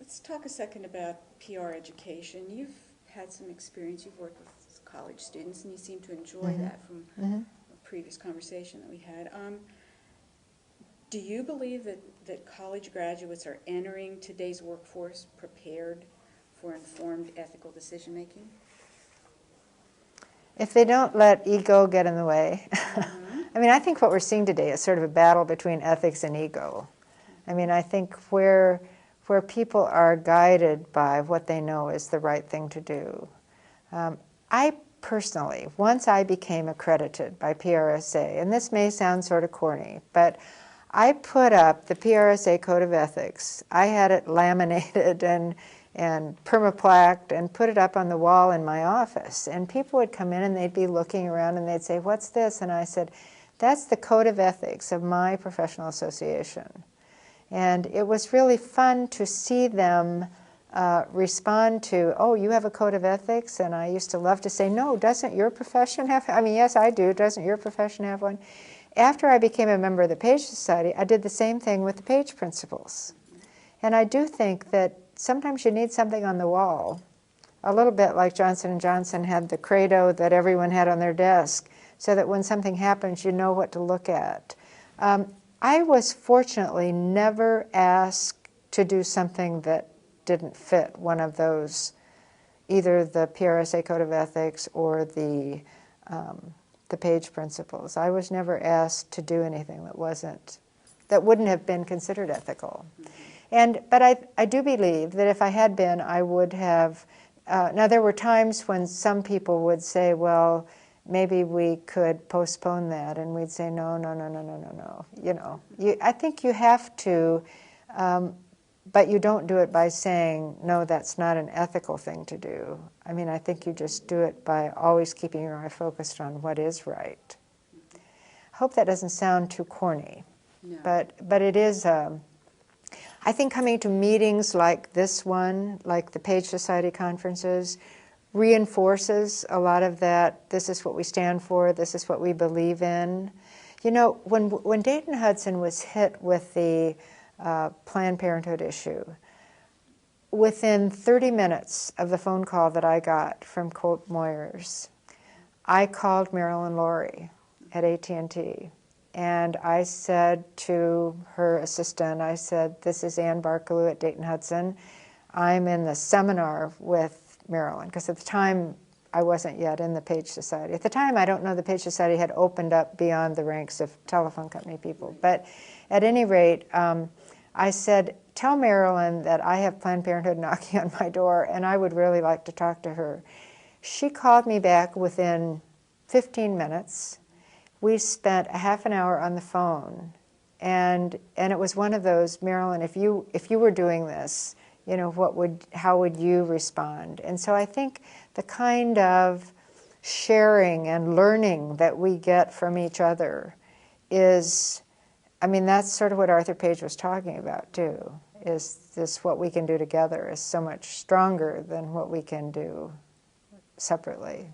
Let's talk a second about PR education. You've had some experience. You've worked with college students, and you seem to enjoy that from a previous conversation that we had. Do you believe that college graduates are entering today's workforce prepared for informed ethical decision-making? If they don't let ego get in the way. I mean, I think what we're seeing today is sort of a battle between ethics and ego. I mean, I think where people are guided by what they know is the right thing to do. I personally, once I became accredited by PRSA, and this may sound sort of corny, but I put up the PRSA Code of Ethics. I had it laminated and permaplaqued and put it up on the wall in my office. And people would come in and they'd be looking around and they'd say, "What's this?" And I said, "That's the Code of Ethics of my professional association." And it was really fun to see them respond to, "Oh, you have a Code of Ethics?" And I used to love to say, "No, doesn't your profession have?" I mean, yes, I do. Doesn't your profession have one? After I became a member of the Page Society, I did the same thing with the Page Principles. And I do think that sometimes you need something on the wall, a little bit like Johnson & Johnson had the credo that everyone had on their desk, so that when something happens, you know what to look at. I was fortunately never asked to do something that didn't fit one of those, either the PRSA Code of Ethics or the Page Principles. I was never asked to do anything that wouldn't have been considered ethical. But I do believe that if I had been, I would have. Now there were times when some people would say, "Well, maybe we could postpone that," and we'd say, "No, no, no, no, no, no, no." You know, I think you have to, but you don't do it by saying, "No, that's not an ethical thing to do." I mean, I think you just do it by always keeping your eye focused on what is right. I hope that doesn't sound too corny, No. but it is. I think coming to meetings like this one, like the Page Society conferences, reinforces a lot of that. This is what we stand for. This is what we believe in. You know, when Dayton Hudson was hit with the Planned Parenthood issue, within 30 minutes of the phone call that I got from Colt Moyers, I called Marilyn Page at AT&T. And I said to her assistant, I said, "This is Ann Barkelew at Dayton Hudson. I'm in the seminar with Marilyn," because at the time I wasn't yet in the Page Society. At the time, I don't know the Page Society had opened up beyond the ranks of telephone company people. But at any rate, I said, "Tell Marilyn that I have Planned Parenthood knocking on my door, and I would really like to talk to her." She called me back within 15 minutes. We spent a half an hour on the phone, and it was one of those, "Marilyn, if you were doing this, you know, how would you respond?" And so I think the kind of sharing and learning that we get from each other is, I mean, that's sort of what Arthur Page was talking about too. Is this what we can do together is so much stronger than what we can do separately.